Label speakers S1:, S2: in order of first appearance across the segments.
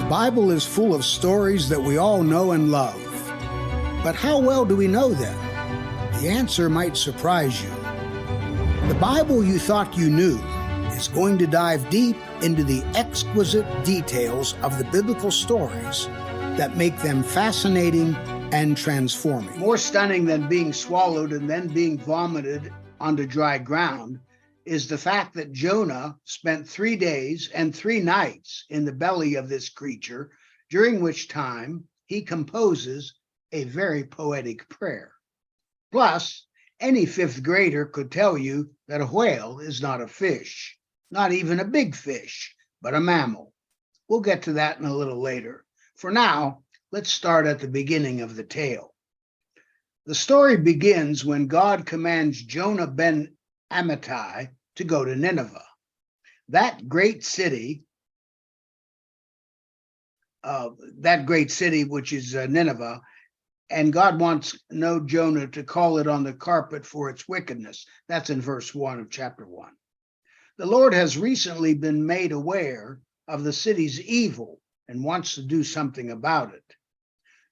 S1: Bible is full of stories that we all know and love. But how well do we know them? The answer might surprise you. The Bible you thought you knew is going to dive deep into the exquisite details of the biblical stories that make them fascinating and transforming. More stunning than being swallowed and then being vomited onto dry ground is the fact that Jonah spent 3 days and 3 nights in the belly of this creature, during which time he composes a very poetic prayer. Plus, any fifth grader could tell you that a whale is not a fish, not even a big fish, but a mammal. We'll get to that in a little later. For now, let's start at the beginning of the tale. The story begins when God commands Jonah ben Amittai to go to Nineveh. That great city, which is Nineveh, and God wants Jonah to call it on the carpet for its wickedness. That's in verse 1 of chapter 1. The Lord has recently been made aware of the city's evil and wants to do something about it.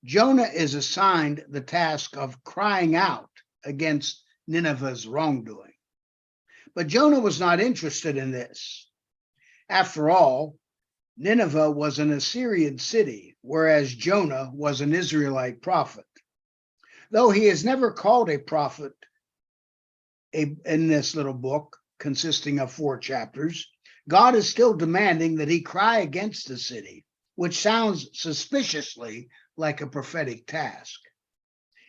S1: Jonah is assigned the task of crying out against Nineveh's wrongdoing. But Jonah was not interested in this. After all, Nineveh was an Assyrian city, whereas Jonah was an Israelite prophet. Though he is never called a prophet in this little book, consisting of 4 chapters, God is still demanding that he cry against the city, which sounds suspiciously like a prophetic task.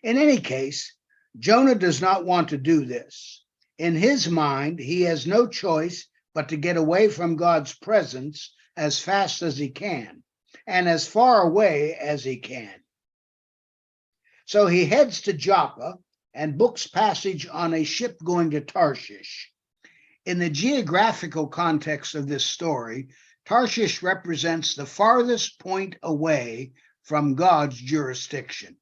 S1: In any case, Jonah does not want to do this. In his mind, he has no choice but to get away from God's presence as fast as he can, and as far away as he can. So he heads to Joppa and books passage on a ship going to Tarshish. In the geographical context of this story, Tarshish represents the farthest point away from God's jurisdiction.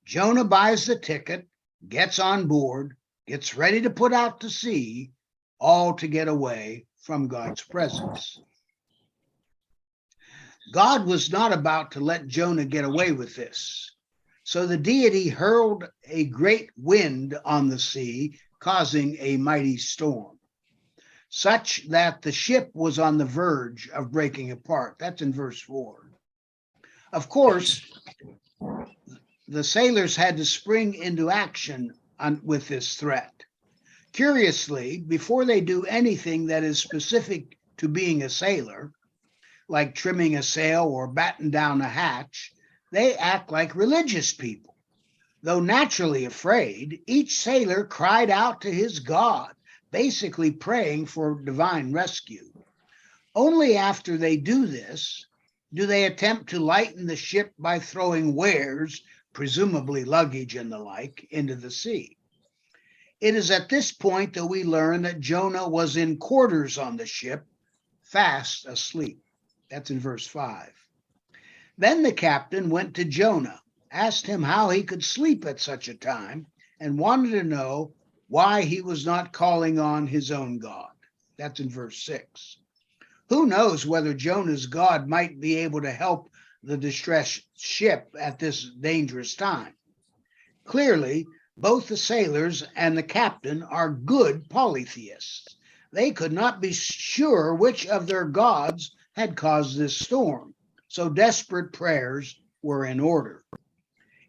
S1: Jonah buys the ticket, gets on board, gets ready to put out to sea, all to get away from God's presence. God was not about to let Jonah get away with this. So the deity hurled a great wind on the sea, causing a mighty storm, such that the ship was on the verge of breaking apart. That's in verse 4. Of course, the sailors had to spring into action with this threat. Curiously, before they do anything that is specific to being a sailor, like trimming a sail or batten down a hatch, they act like religious people. Though naturally afraid, each sailor cried out to his God, basically praying for divine rescue. Only after they do this do they attempt to lighten the ship by throwing wares, presumably luggage and the like, into the sea. It is at this point that we learn that Jonah was in quarters on the ship, fast asleep. That's in verse 5. Then the captain went to Jonah, asked him how he could sleep at such a time, and wanted to know why he was not calling on his own God. That's in verse 6. Who knows whether Jonah's God might be able to help the distressed ship at this dangerous time. Clearly, both the sailors and the captain are good polytheists. They could not be sure which of their gods had caused this storm, so desperate prayers were in order.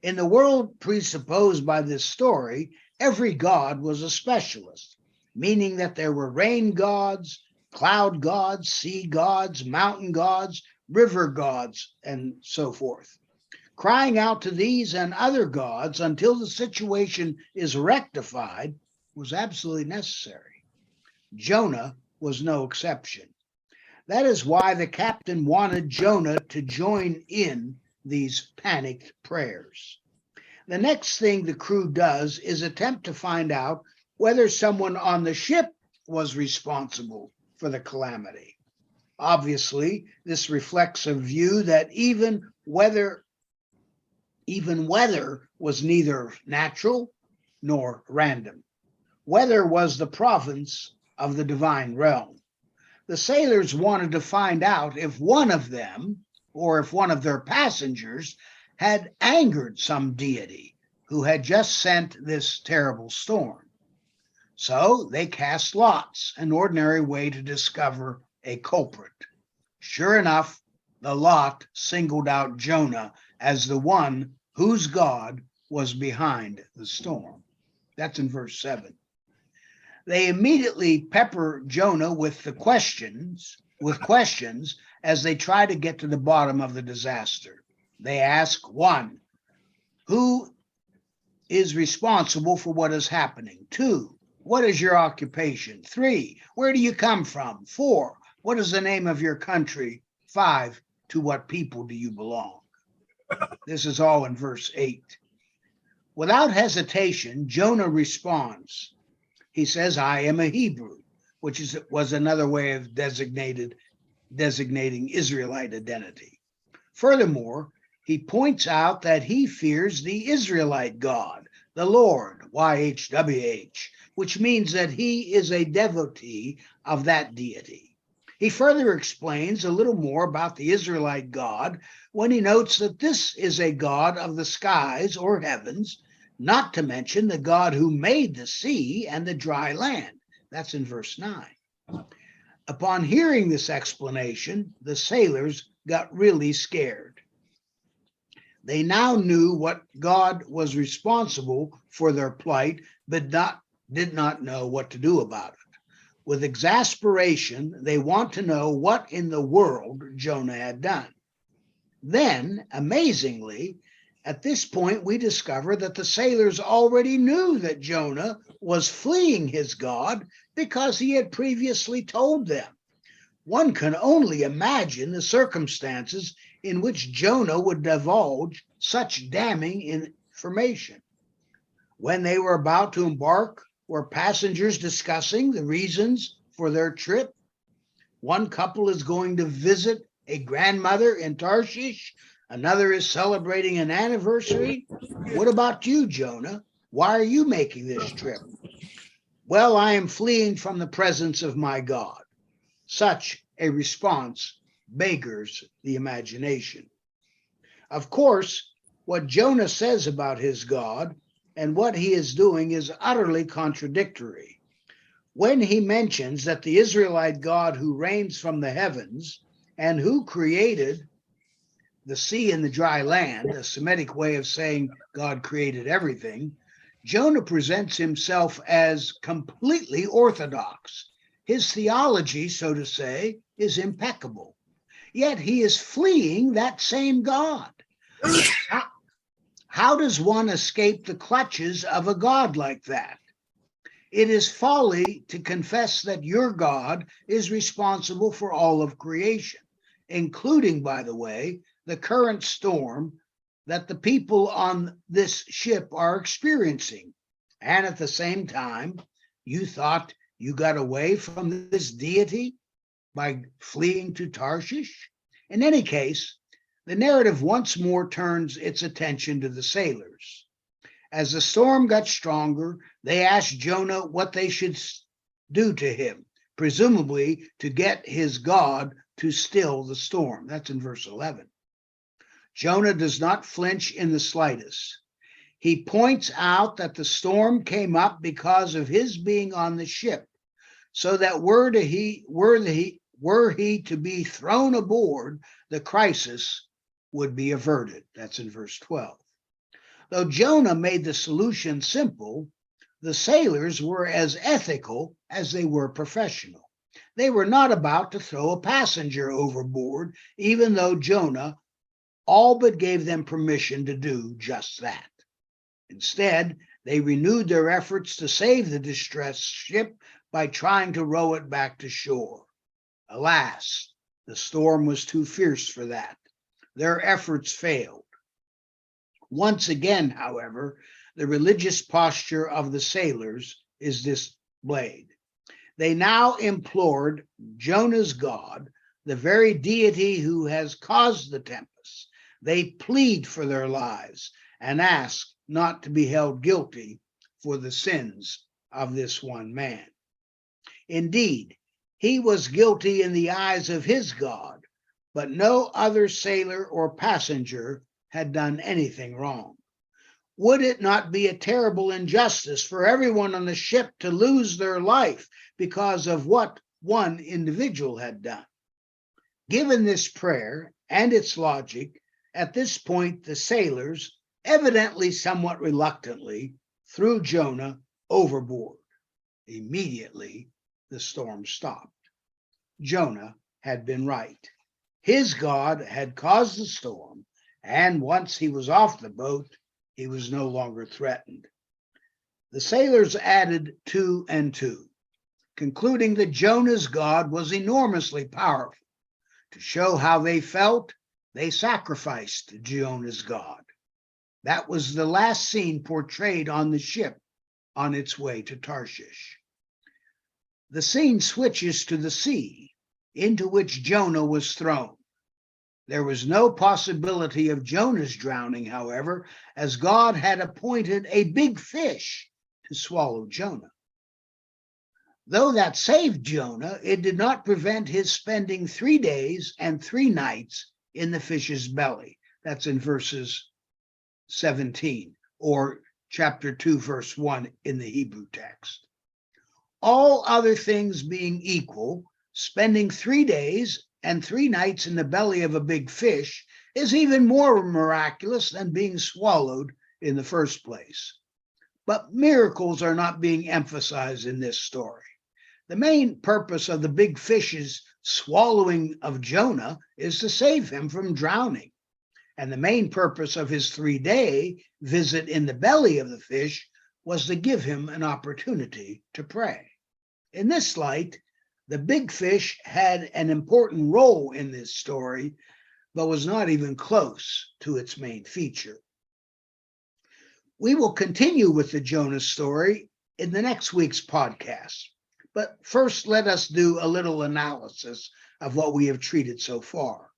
S1: In the world presupposed by this story, every god was a specialist, meaning that there were rain gods, cloud gods, sea gods, mountain gods, river gods, and so forth. Crying out to these and other gods until the situation is rectified was absolutely necessary. Jonah was no exception. That is why the captain wanted Jonah to join in these panicked prayers. The next thing the crew does is attempt to find out whether someone on the ship was responsible for the calamity. Obviously, this reflects a view that even weather was neither natural nor random. Weather was the province of the divine realm. The sailors wanted to find out if one of them or if one of their passengers had angered some deity who had just sent this terrible storm. So they cast lots, an ordinary way to discover a culprit. Sure enough, the lot singled out Jonah as the one whose God was behind the storm. That's in verse 7. They immediately pepper Jonah with questions as they try to get to the bottom of the disaster. They ask, 1, who is responsible for what is happening? 2, what is your occupation? 3, where do you come from? 4, what is the name of your country? 5, to what people do you belong? This is all in verse 8. Without hesitation, Jonah responds. He says, I am a Hebrew, which was another way of designating Israelite identity. Furthermore, he points out that he fears the Israelite God, the Lord, YHWH, which means that he is a devotee of that deity. He further explains a little more about the Israelite God when he notes that this is a God of the skies or heavens, not to mention the God who made the sea and the dry land. That's in verse 9. Upon hearing this explanation, the sailors got really scared. They now knew what God was responsible for their plight, but did not know what to do about it. With exasperation, they want to know what in the world Jonah had done. Then, amazingly, at this point, we discover that the sailors already knew that Jonah was fleeing his God because he had previously told them. One can only imagine the circumstances in which Jonah would divulge such damning information. When they were about to embark, were passengers discussing the reasons for their trip? One couple is going to visit a grandmother in Tarshish. Another is celebrating an anniversary. What about you, Jonah? Why are you making this trip? Well, I am fleeing from the presence of my God. Such a response beggars the imagination. Of course, what Jonah says about his God and what he is doing is utterly contradictory. When he mentions that the Israelite God who reigns from the heavens and who created the sea and the dry land, a Semitic way of saying God created everything, Jonah presents himself as completely orthodox. His theology, so to say, is impeccable. Yet he is fleeing that same God. How does one escape the clutches of a God like that? It is folly to confess that your God is responsible for all of creation, including, by the way, the current storm that the people on this ship are experiencing. And at the same time, you thought you got away from this deity by fleeing to Tarshish? In any case, the narrative once more turns its attention to the sailors. As the storm got stronger, they asked Jonah what they should do to him, presumably to get his God to still the storm. That's in verse 11. Jonah does not flinch in the slightest. He points out that the storm came up because of his being on the ship, so that were he to be thrown aboard, the crisis would be averted. That's in verse 12. Though Jonah made the solution simple, the sailors were as ethical as they were professional. They were not about to throw a passenger overboard, even though Jonah all but gave them permission to do just that. Instead, they renewed their efforts to save the distressed ship by trying to row it back to shore. Alas, the storm was too fierce for that. Their efforts failed. Once again, however, the religious posture of the sailors is displayed. They now implored Jonah's God, the very deity who has caused the tempest. They plead for their lives and ask not to be held guilty for the sins of this one man. Indeed, he was guilty in the eyes of his God, but no other sailor or passenger had done anything wrong. Would it not be a terrible injustice for everyone on the ship to lose their life because of what one individual had done? Given this prayer and its logic, at this point the sailors, evidently somewhat reluctantly, threw Jonah overboard. Immediately, the storm stopped. Jonah had been right. His God had caused the storm, and once he was off the boat, he was no longer threatened. The sailors added 2 and 2, concluding that Jonah's God was enormously powerful. To show how they felt, they sacrificed Jonah's God. That was the last scene portrayed on the ship on its way to Tarshish. The scene switches to the sea, into which Jonah was thrown. There was no possibility of Jonah's drowning, however, as God had appointed a big fish to swallow Jonah. Though that saved Jonah, it did not prevent his spending 3 days and 3 nights in the fish's belly. That's in verses 17, or chapter 2, verse 1 in the Hebrew text. All other things being equal, spending 3 days and 3 nights in the belly of a big fish is even more miraculous than being swallowed in the first place. But miracles are not being emphasized in this story. The main purpose of the big fish's swallowing of Jonah is to save him from drowning. And the main purpose of his 3-day visit in the belly of the fish was to give him an opportunity to pray. In this light, the big fish had an important role in this story, but was not even close to its main feature. We will continue with the Jonah story in the next week's podcast. But first, let us do a little analysis of what we have treated so far.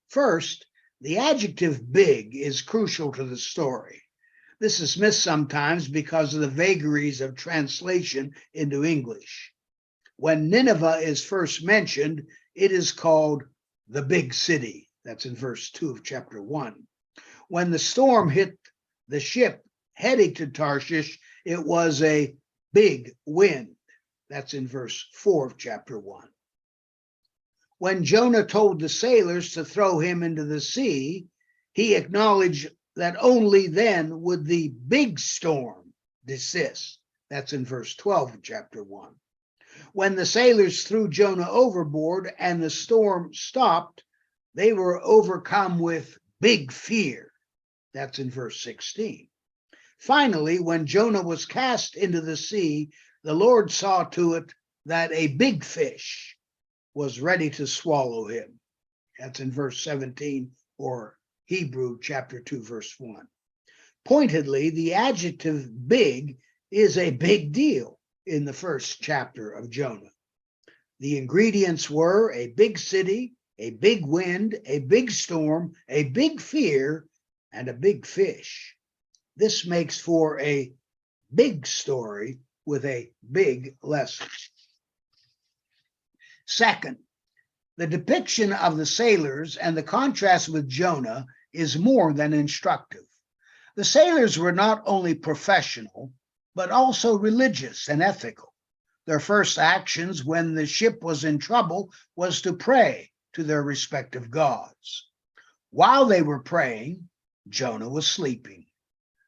S1: First, the adjective big is crucial to the story. This is missed sometimes because of the vagaries of translation into English. When Nineveh is first mentioned, it is called the big city. That's in verse 2 of chapter 1. When the storm hit the ship heading to Tarshish, it was a big wind. That's in verse 4 of chapter 1. When Jonah told the sailors to throw him into the sea, he acknowledged that only then would the big storm desist. That's in verse 12 of chapter 1. When the sailors threw Jonah overboard and the storm stopped, they were overcome with big fear. That's in verse 16. Finally, when Jonah was cast into the sea, the Lord saw to it that a big fish was ready to swallow him. That's in verse 17, or Hebrew chapter 2, verse 1. Pointedly, the adjective big is a big deal in the first chapter of Jonah. The ingredients were a big city, a big wind, a big storm, a big fear, and a big fish. This makes for a big story with a big lesson. Second, the depiction of the sailors and the contrast with Jonah is more than instructive. The sailors were not only professional, but also religious and ethical. Their first actions when the ship was in trouble was to pray to their respective gods. While they were praying, Jonah was sleeping.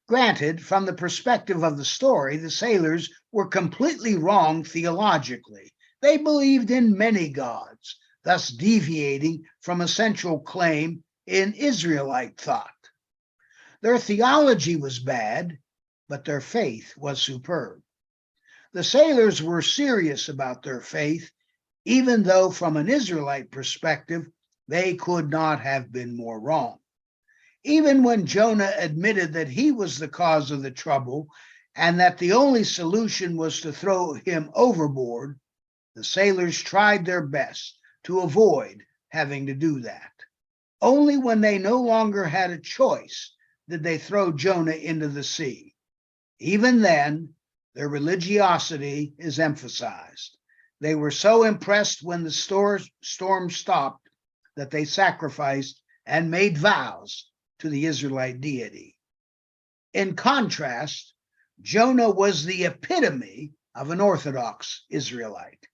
S1: Granted, from the perspective of the story, the sailors were completely wrong theologically. They believed in many gods, thus deviating from a central claim in Israelite thought. Their theology was bad, but their faith was superb. The sailors were serious about their faith, even though from an Israelite perspective, they could not have been more wrong. Even when Jonah admitted that he was the cause of the trouble and that the only solution was to throw him overboard, the sailors tried their best to avoid having to do that. Only when they no longer had a choice did they throw Jonah into the sea. Even then, their religiosity is emphasized. They were so impressed when the storm stopped that they sacrificed and made vows to the Israelite deity. In contrast, Jonah was the epitome of an orthodox Israelite.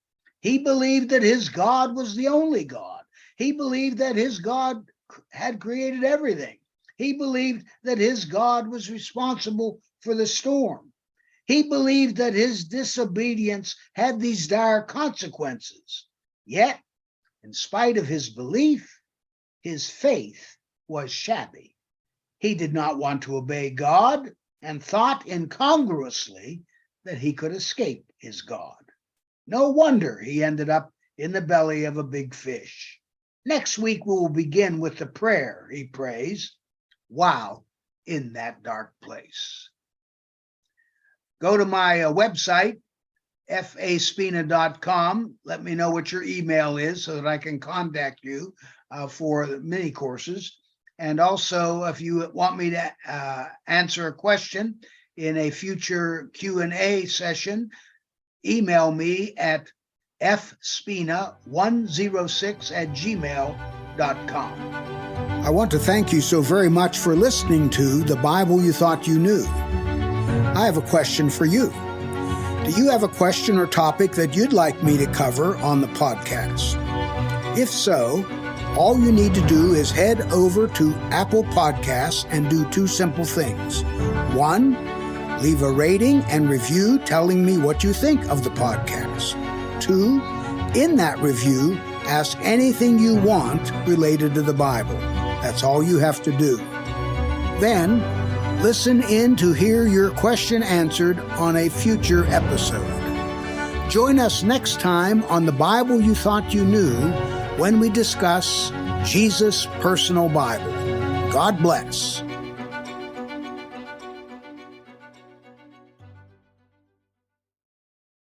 S1: He believed that his God was the only God. He believed that his God had created everything. He believed that his God was responsible for the storm. He believed that his disobedience had these dire consequences. Yet, in spite of his belief, his faith was shabby. He did not want to obey God and thought incongruously that he could escape his God. No wonder he ended up in the belly of a big fish. Next week, we will begin with the prayer he prays while in that dark place. Go to my website, faspina.com. Let me know what your email is so that I can contact you for the mini courses. And also, if you want me to answer a question in a future Q&A session, email me at fspina106@gmail.com. I want to thank you so very much for listening to The Bible You Thought You Knew. I have a question for you. Do you have a question or topic that you'd like me to cover on the podcast? If so, all you need to do is head over to Apple Podcasts and do two simple things. One, leave a rating and review telling me what you think of the podcast. Two, in that review, ask anything you want related to the Bible. That's all you have to do. Then, listen in to hear your question answered on a future episode. Join us next time on The Bible You Thought You Knew when we discuss Jesus' personal Bible. God bless.